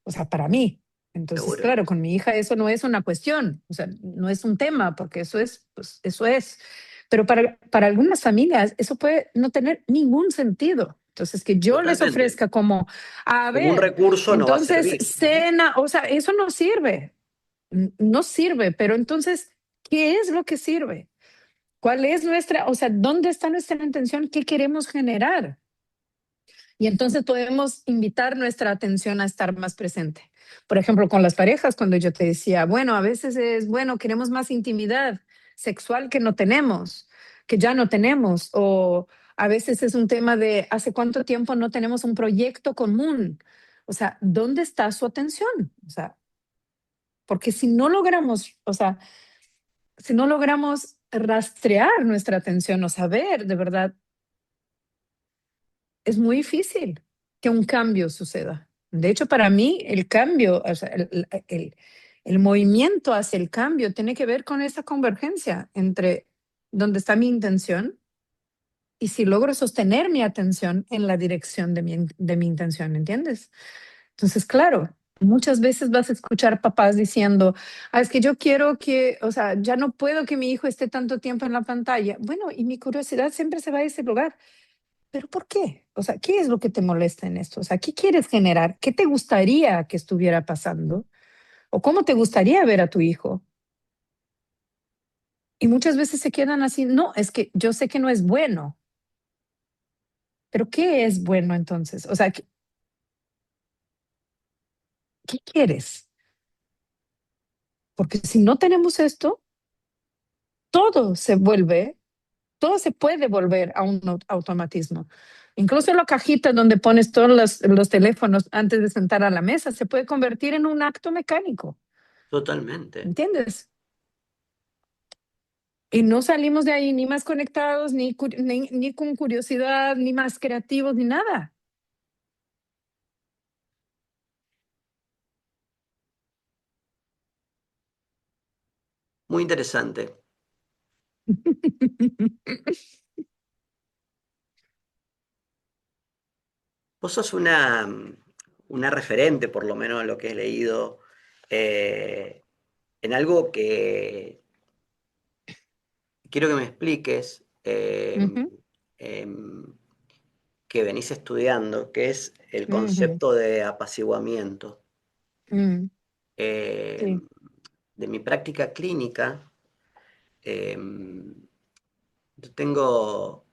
o sea, para mí. Entonces, Seguro. claro, con mi hija eso no es una cuestión, o sea, no es un tema, porque eso es, pues eso es. Pero para algunas familias eso puede no tener ningún sentido. Entonces, que yo les Totalmente. ofrezca como, a Como un ver, recurso no va a entonces servir. cena, o sea, eso no sirve, no sirve, pero entonces, ¿qué es lo que sirve? ¿Cuál es nuestra, o sea, dónde está nuestra intención? ¿Qué queremos generar? Y entonces podemos invitar nuestra atención a estar más presente. Por ejemplo, con las parejas, cuando yo te decía, bueno, a veces es, bueno, queremos más intimidad sexual que no tenemos, que ya no tenemos, o a veces es un tema de hace cuánto tiempo no tenemos un proyecto común. O sea, ¿dónde está su atención? O sea, porque si no logramos, o sea, si no logramos rastrear nuestra atención o saber de verdad, es muy difícil. que un cambio suceda. De hecho, para mí, el cambio, o sea, el movimiento hacia el cambio tiene que ver con esa convergencia entre dónde está mi intención y si logro sostener mi atención en la dirección de mi intención, ¿entiendes? Entonces, claro, muchas veces vas a escuchar papás diciendo, es que yo quiero que, o sea, ya no puedo que mi hijo esté tanto tiempo en la pantalla. Bueno, y mi curiosidad siempre se va a ese lugar. ¿Pero por qué? O sea, ¿qué es lo que te molesta en esto? O sea, ¿qué quieres generar? ¿Qué te gustaría que estuviera pasando? ¿O cómo te gustaría ver a tu hijo? Y muchas veces se quedan así, no, es que yo sé que no es bueno, pero ¿qué es bueno entonces? O sea, ¿qué quieres? Porque si no tenemos esto, todo se vuelve, todo se puede volver a un automatismo. Incluso la cajita donde pones todos los teléfonos antes de sentar a la mesa se puede convertir en un acto mecánico, Totalmente. ¿entiendes? Y no salimos de ahí ni más conectados, ni con curiosidad, ni más creativos, ni nada. Muy interesante. Vos sos una referente, por lo menos en lo que he leído, eh, en algo que quiero que me expliques, Ujú, em, que venís estudiando, que es el ujú, concepto de apaciguamiento. mm, sí. Em, de mi práctica clínica, yo tengo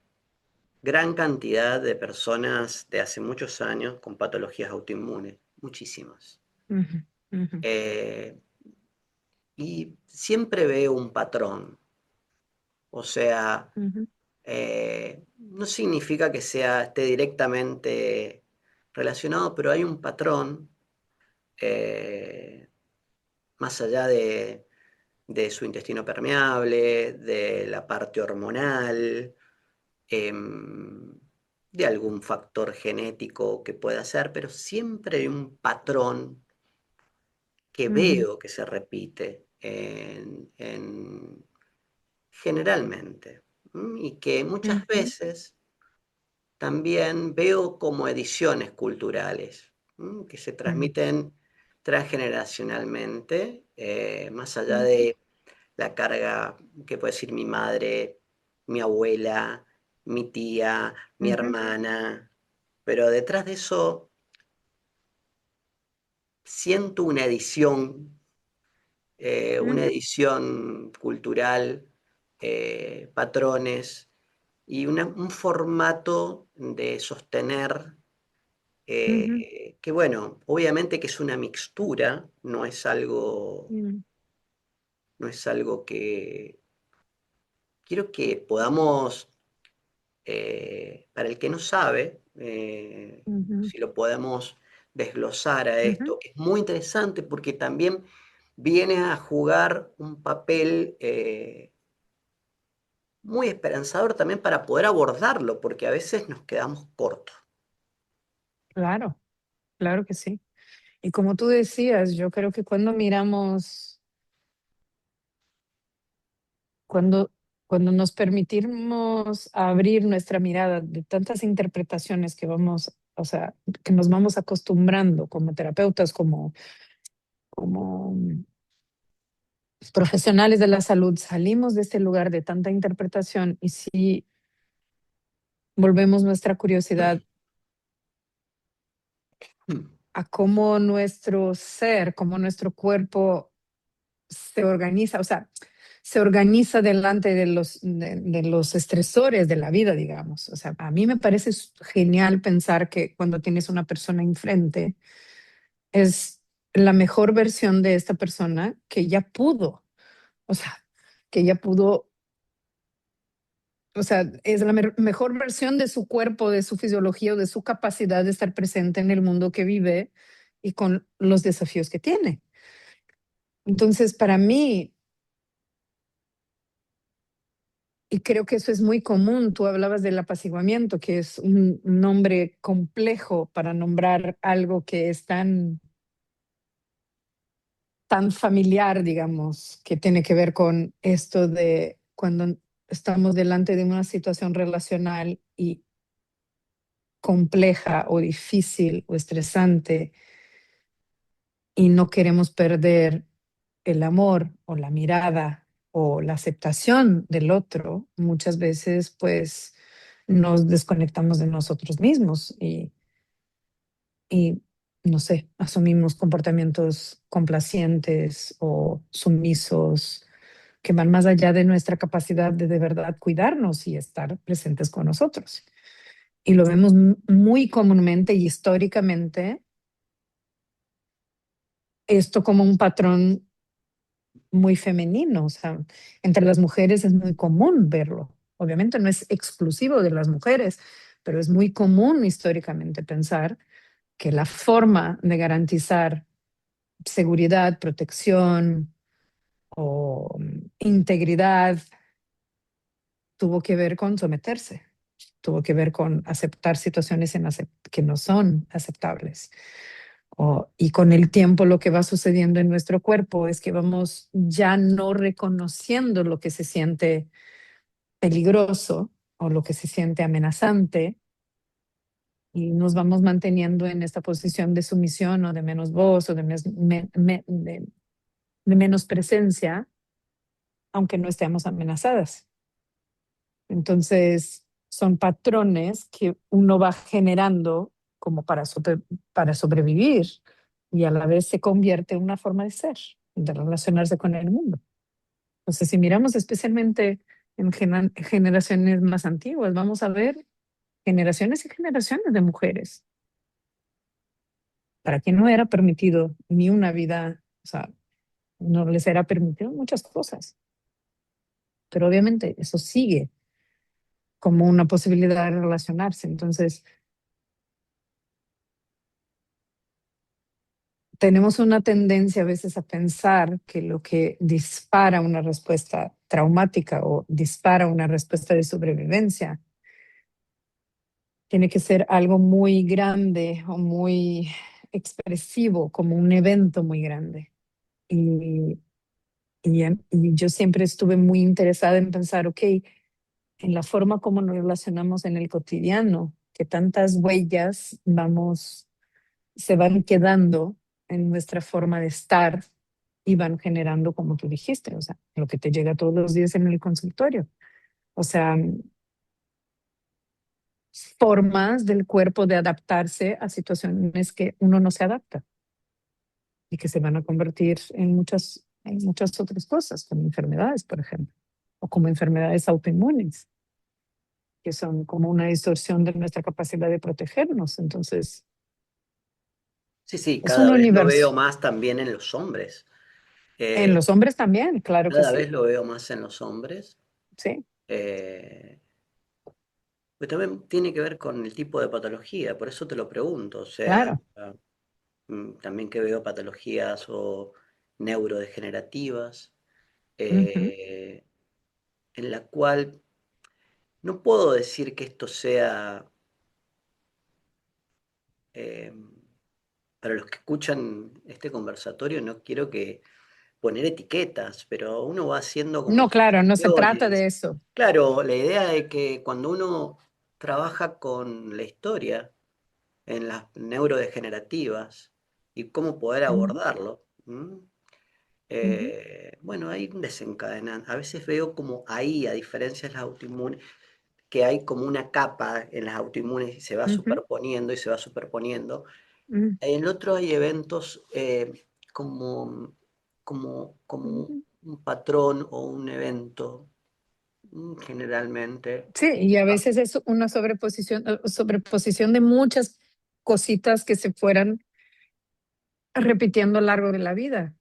gran cantidad de personas de hace muchos años con patologías autoinmunes, muchísimas. Ujú, ujú, Eh, y siempre veo un patrón. O sea, ujú, no significa que esté directamente relacionado, pero hay un patrón eh, más allá de su intestino permeable, de la parte hormonal, de algún factor genético que pueda ser, pero siempre hay un patrón que ujú, veo que se repite generalmente, y que muchas ujú, veces también veo como ediciones culturales, que se mm, transmiten transgeneracionalmente, más allá ujú, de la carga que puede decir mi madre, mi abuela, mi tía, mi ujú, hermana, pero detrás de eso siento una ujú, edición cultural, patrones y un formato de sostener ujú, que bueno, obviamente que es una mixtura, mm, no es algo que quiero que podamos, para el que no sabe, ujú, si lo podemos desglosar a ujú. esto, que es muy interesante porque también viene a jugar un papel muy esperanzador también para poder abordarlo, porque a veces nos quedamos cortos. Claro, claro que sí. Y como tú decías, yo creo que cuando miramos, cuando, cuando nos permitimos abrir nuestra mirada de tantas interpretaciones que vamos, o sea, que nos vamos acostumbrando como terapeutas, como profesionales de la salud, salimos de este lugar de tanta interpretación y si volvemos nuestra curiosidad Mm, a cómo nuestro ser, cómo nuestro cuerpo se organiza, o sea, se organiza delante de los estresores de la vida, digamos. O sea, a mí me parece genial pensar que cuando tienes una persona enfrente, es la mejor versión de esta persona que ya pudo, o sea, que ya pudo, o sea, es la mejor versión de su cuerpo, de su fisiología o de su capacidad de estar presente en el mundo que vive y con los desafíos que tiene. Entonces, para mí, y creo que eso es muy común. Tú hablabas del apaciguamiento, que es un nombre complejo para nombrar algo que es tan familiar, digamos, que tiene que ver con esto de cuando estamos delante de una situación relacional y compleja o difícil o estresante y no queremos perder el amor o la mirada o la aceptación del otro, muchas veces pues nos desconectamos de nosotros mismos y no sé, asumimos comportamientos complacientes o sumisos que van más allá de nuestra capacidad de verdad cuidarnos y estar presentes con nosotros. Y lo vemos muy comúnmente y históricamente esto como un patrón muy femenino, o sea, entre las mujeres es muy común verlo. Obviamente no es exclusivo de las mujeres, pero es muy común históricamente pensar que la forma de garantizar seguridad, protección o integridad tuvo que ver con someterse, tuvo que ver con aceptar situaciones que no son aceptables. Y con el tiempo lo que va sucediendo en nuestro cuerpo es que vamos ya no reconociendo lo que se siente peligroso o lo que se siente amenazante y nos vamos manteniendo en esta posición de sumisión o de menos voz o de menos presencia, aunque no estemos amenazadas. Entonces, son patrones que uno va generando como para sobrevivir y a la vez se convierte en una forma de ser, de relacionarse con el mundo. Entonces, si miramos especialmente en generaciones más antiguas, vamos a ver generaciones y generaciones de mujeres para quien no era permitido ni una vida, o sea, no les era permitido muchas cosas, pero obviamente eso sigue como una posibilidad de relacionarse. Entonces, tenemos una tendencia a veces a pensar que lo que dispara una respuesta traumática o dispara una respuesta de sobrevivencia tiene que ser algo muy grande o muy expresivo, como un evento muy grande. Y, y yo siempre estuve muy interesada en pensar, ok, en la forma como nos relacionamos en el cotidiano, que tantas huellas se van quedando en nuestra forma de estar y van generando, como tú dijiste, o sea, lo que te llega todos los días en el consultorio. O sea, formas del cuerpo de adaptarse a situaciones que uno no se adapta y que se van a convertir en muchas otras cosas, como enfermedades, por ejemplo, o como enfermedades autoinmunes, que son como una distorsión de nuestra capacidad de protegernos. Entonces, Sí, sí, es un cada vez lo veo universo. más también en los hombres. En Eh, los hombres también, claro que Cada vez sí. lo veo más en los hombres. Sí, Eh, Pues también tiene que ver con el tipo de patología, por eso te lo pregunto. O sea, claro. también que veo patologías o neurodegenerativas, Ujú, eh, en la cual no puedo decir que esto sea, eh, para los que escuchan este conversatorio, no quiero que poner etiquetas, pero uno va haciendo como no, claro, no se trata asociaciones. de eso. Claro, la idea de que cuando uno trabaja con la historia, en las neurodegenerativas y cómo poder Ujú, abordarlo. ujú, Bueno, hay un desencadenante. A veces veo como ahí, a diferencia de las autoinmunes, que hay como una capa en las autoinmunes y se va ujú, superponiendo y se va superponiendo. ujú, En el otro hay eventos como, como ujú. un patrón o un evento, generalmente. Sí, y a Ah, veces es una sobreposición de muchas cositas que se fueran repitiendo a lo largo de la vida.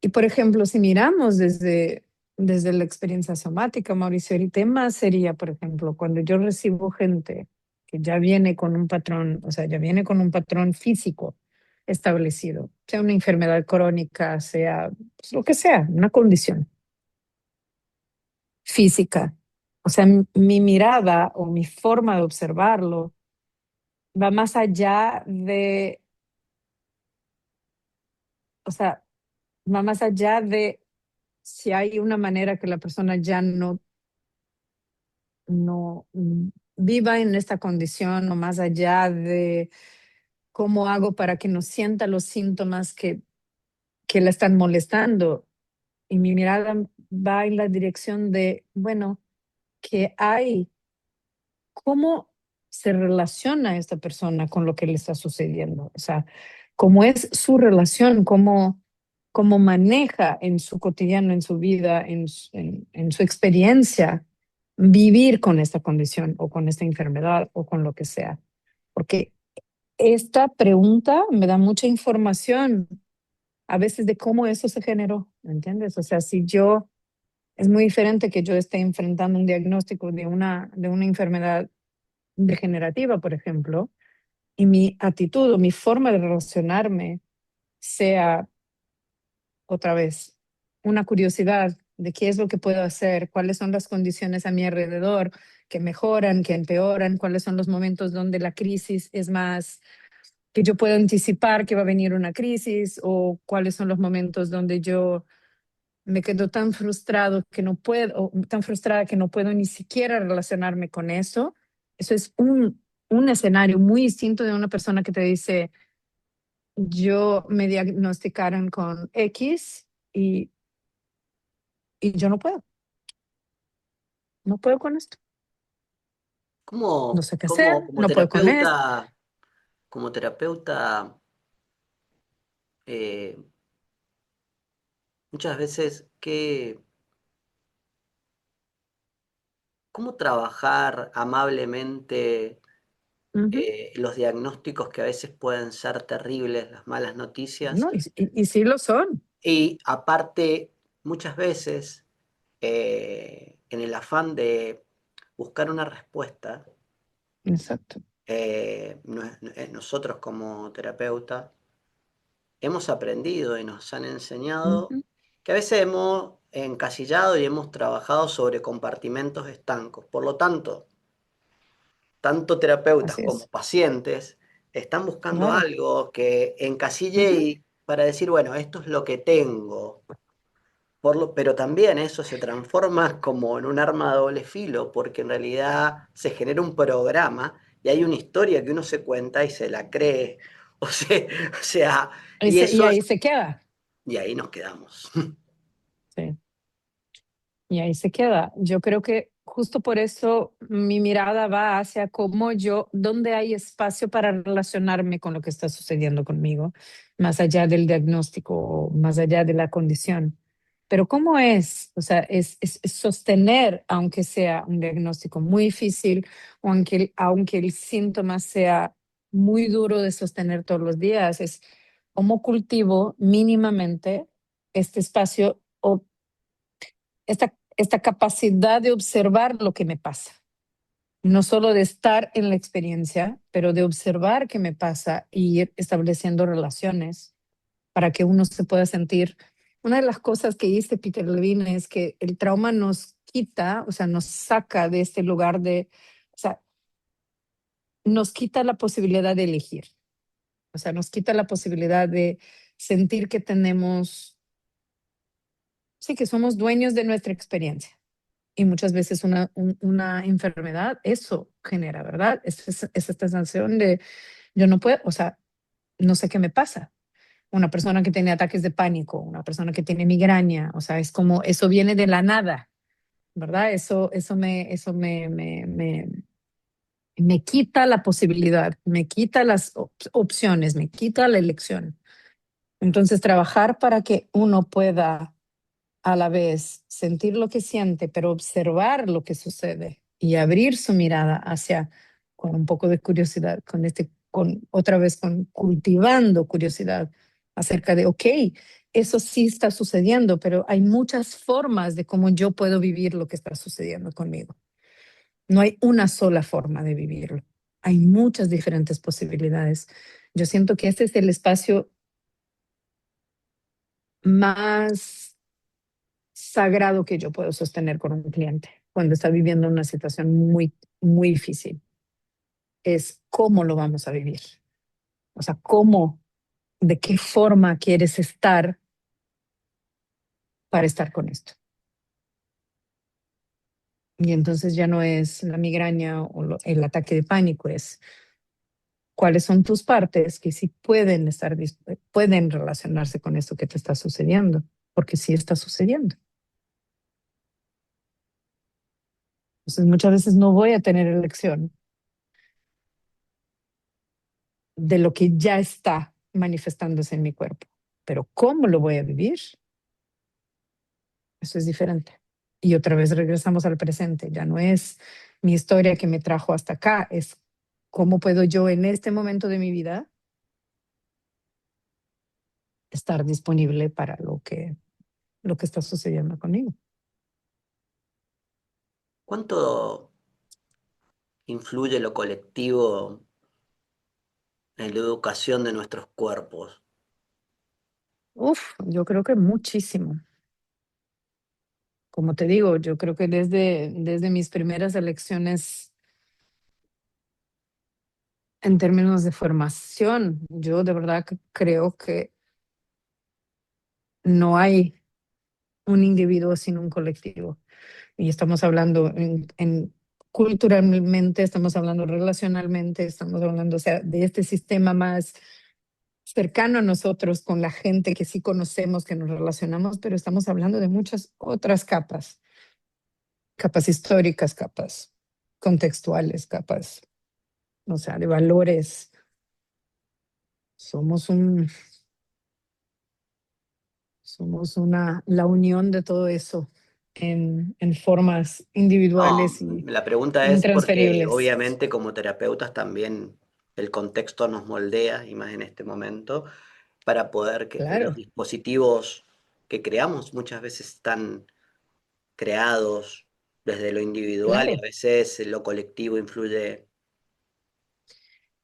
Y por ejemplo, si miramos desde la experiencia somática, Mauricio, el tema sería, por ejemplo, cuando yo recibo gente que ya viene con un patrón, o sea, ya viene con un patrón físico establecido, sea una enfermedad crónica, sea pues, lo que sea, una condición física. o sea, mi mirada o mi forma de observarlo va más allá de, o sea, va más allá de si hay una manera que la persona ya no viva en esta condición, o más allá de cómo hago para que no sienta los síntomas que la están molestando. Y mi mirada va en la dirección de, bueno, ¿qué hay? ¿Cómo se relaciona esta persona con lo que le está sucediendo? O sea, ¿cómo es su relación? ¿Cómo maneja en su cotidiano, en su vida, en su experiencia, vivir con esta condición o con esta enfermedad o con lo que sea? Porque esta pregunta me da mucha información a veces de cómo eso se generó, ¿entiendes? O sea, si yo, es muy diferente que yo esté enfrentando un diagnóstico de una enfermedad degenerativa, por ejemplo, y mi actitud o mi forma de relacionarme sea otra vez una curiosidad de qué es lo que puedo hacer, cuáles son las condiciones a mi alrededor que mejoran, que empeoran, cuáles son los momentos donde la crisis es más, que yo puedo anticipar que va a venir una crisis, o cuáles son los momentos donde yo me quedo tan frustrado que no puedo, o tan frustrada que no puedo ni siquiera relacionarme con eso. Eso es un escenario muy distinto de una persona que te dice, yo me diagnosticaron con X y, y yo no puedo con esto. No ¿Cómo, sé qué hacer, cómo no puedo con esto. como terapeuta, eh, muchas veces, cómo trabajar amablemente Ujú. los diagnósticos que a veces pueden ser terribles, las malas noticias? No, y sí lo son. Y aparte, muchas veces, en el afán de buscar una respuesta, Exacto. nosotros como terapeuta hemos aprendido y nos han enseñado Ujú. que a veces hemos encasillado y hemos trabajado sobre compartimentos estancos. Por lo tanto, tanto terapeutas Así como es. pacientes están buscando Claro. algo que encasille Ujú. y para decir, bueno, esto es lo que tengo. Pero también eso se transforma como en un arma de doble filo, porque en realidad se genera un programa y hay una historia que uno se cuenta y se la cree. O sea, y Y eso, ahí se queda. y ahí nos quedamos. Sí. Y ahí se queda. Yo creo que justo por eso mi mirada va hacia dónde hay espacio para relacionarme con lo que está sucediendo conmigo, más allá del diagnóstico o más allá de la condición. Pero ¿cómo es? O sea, es sostener, aunque sea un diagnóstico muy difícil, o aunque el síntoma sea muy duro de sostener todos los días, es cómo cultivo mínimamente este espacio o esta capacidad de observar lo que me pasa. No solo de estar en la experiencia, pero de observar qué me pasa y ir estableciendo relaciones para que uno se pueda sentir. Una de las cosas que dice Peter Levine es que el trauma nos quita, o sea, nos saca de este lugar o sea, nos quita la posibilidad de elegir. O sea, nos quita la posibilidad de sentir que tenemos, sí, que somos dueños de nuestra experiencia. Y muchas veces una enfermedad, eso genera, ¿verdad? Es esta sensación de yo no puedo, o sea, no sé qué me pasa. Una persona que tiene ataques de pánico, una persona que tiene migraña, o sea, es como eso viene de la nada, ¿verdad? Eso me quita la posibilidad, me quita las opciones, me quita la elección. Entonces, trabajar para que uno pueda a la vez sentir lo que siente, pero observar lo que sucede y abrir su mirada hacia, con un poco de curiosidad, otra vez con cultivando curiosidad acerca de, ok, eso sí está sucediendo, pero hay muchas formas de cómo yo puedo vivir lo que está sucediendo conmigo. No hay una sola forma de vivirlo. Hay muchas diferentes posibilidades. Yo siento que este es el espacio más sagrado que yo puedo sostener con un cliente. cuando está viviendo una situación muy, muy difícil, es cómo lo vamos a vivir. O sea, cómo, de qué forma quieres estar para estar con esto. Y entonces ya no es la migraña o el ataque de pánico, es cuáles son tus partes que sí pueden pueden relacionarse con esto que te está sucediendo, porque sí está sucediendo. Entonces muchas veces no voy a tener elección de lo que ya está manifestándose en mi cuerpo, pero cómo lo voy a vivir, eso es diferente. Y otra vez regresamos al presente, ya no es mi historia que me trajo hasta acá, es cómo puedo yo en este momento de mi vida estar disponible para lo que está sucediendo conmigo. ¿Cuánto influye lo colectivo en la educación de nuestros cuerpos? Uf, yo creo que muchísimo. Como te digo, yo creo que desde mis primeras elecciones en términos de formación, yo de verdad que creo que no hay un individuo sin un colectivo. Y estamos hablando culturalmente, estamos hablando relacionalmente, estamos hablando, o sea, de este sistema más cercano a nosotros con la gente que sí conocemos, que nos relacionamos, pero estamos hablando de muchas otras capas, capas históricas, capas contextuales, capas, o sea, de valores. Somos la unión de todo eso en formas individuales No, y la pregunta es porque intransferibles. obviamente como terapeutas también el contexto nos moldea, y más en este momento, para poder que los Claro, dispositivos que creamos muchas veces están creados desde lo individual y a claro. veces lo colectivo influye.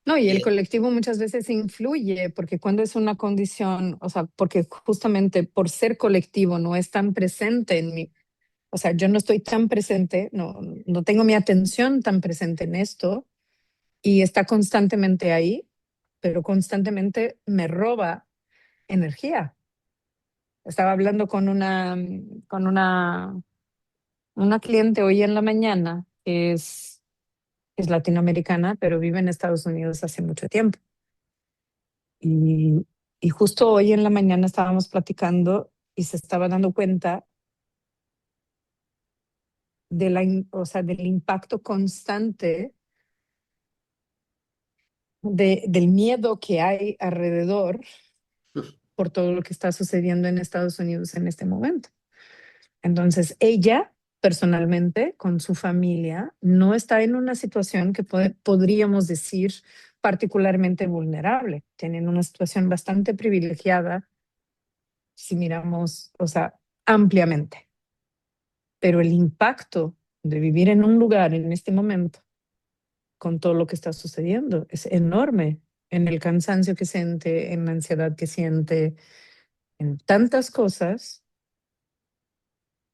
No, y el Y colectivo muchas veces influye, porque cuando es una condición, o sea, porque justamente por ser colectivo no es tan presente en mí, o sea, yo no estoy tan presente, no tengo mi atención tan presente en esto y está constantemente ahí, pero constantemente me roba energía. Estaba hablando con una cliente hoy en la mañana, que es latinoamericana, pero vive en Estados Unidos hace mucho tiempo. Y, y justo hoy en la mañana estábamos platicando y se estaba dando cuenta o sea, del impacto constante del miedo que hay alrededor por todo lo que está sucediendo en Estados Unidos en este momento. Entonces, ella personalmente, con su familia, no está en una situación que podríamos decir particularmente vulnerable. Tienen una situación bastante privilegiada si miramos, o sea, ampliamente. Pero el impacto de vivir en un lugar en este momento, con todo lo que está sucediendo, es enorme en el cansancio que siente, en la ansiedad que siente, en tantas cosas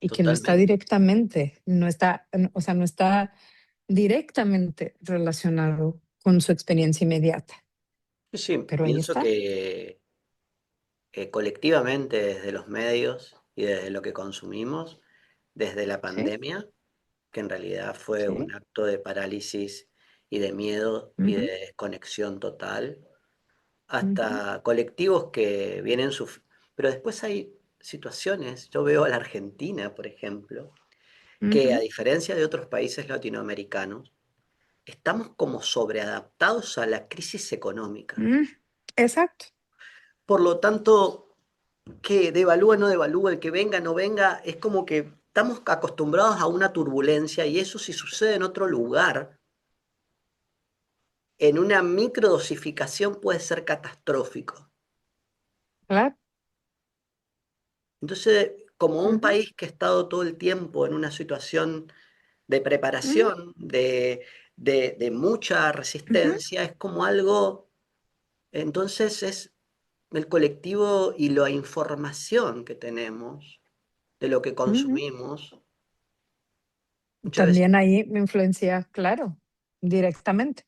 y que no está totalmente. directamente, o sea, no está directamente relacionado con su experiencia inmediata, Sí, sí, pero ahí pienso está. que colectivamente desde los medios y desde lo que consumimos, desde la Sí, pandemia, que en realidad fue un sí. acto de parálisis y de miedo y de Ujú, desconexión total, ujú, hasta colectivos que vienen pero después hay situaciones, yo veo a la Argentina, por ejemplo, que a ujú, diferencia de otros países latinoamericanos, estamos como sobreadaptados a la crisis económica. mm, exacto. Por lo tanto, que devalúa, no devalúa, el que venga, no venga, es como que estamos acostumbrados a una turbulencia y eso si sucede en otro lugar, en una microdosificación puede ser catastrófico. Claro. Entonces, como un Ujú, país que ha estado todo el tiempo en una situación de ujú, preparación, de mucha ujú, resistencia, es como algo, entonces es el colectivo y la información que tenemos de lo que ujú, consumimos Muchas veces. También ahí me influencia, claro, directamente.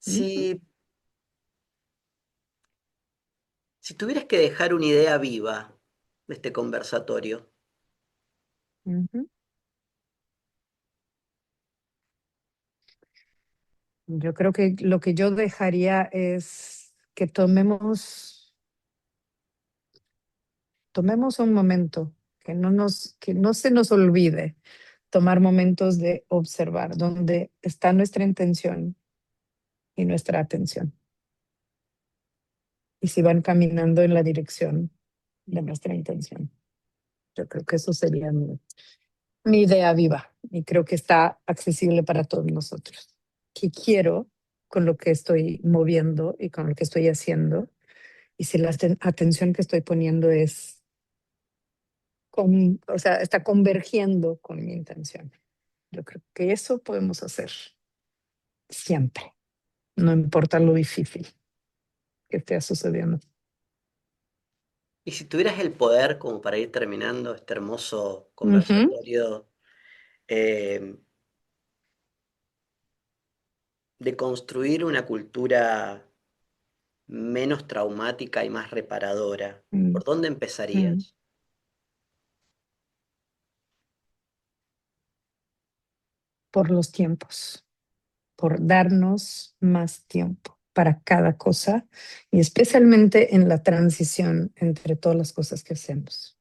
Ujú, Si, si tuvieras que dejar una idea viva de este conversatorio, ujú. Yo creo que lo que yo dejaría es que tomemos un momento, que no se nos olvide tomar momentos de observar dónde está nuestra intención y nuestra atención. Y si van caminando en la dirección de nuestra intención. Yo creo que eso sería mi idea viva y creo que está accesible para todos nosotros. ¿Qué quiero con lo que estoy moviendo y con lo que estoy haciendo? Y si la atención que estoy poniendo o sea, está convergiendo con mi intención. Yo creo que eso podemos hacer siempre, no importa lo difícil que esté sucediendo. y si tuvieras el poder, como para ir terminando este hermoso Ujú, conversatorio, eh, de construir una cultura menos traumática y más reparadora, mm, ¿por dónde mm. empezarías? Por los tiempos, por darnos más tiempo para cada cosa y especialmente en la transición entre todas las cosas que hacemos.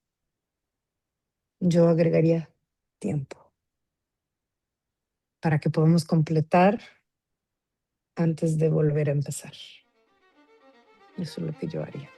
Yo agregaría tiempo para que podamos completar antes de volver a empezar. Eso es lo que yo haría.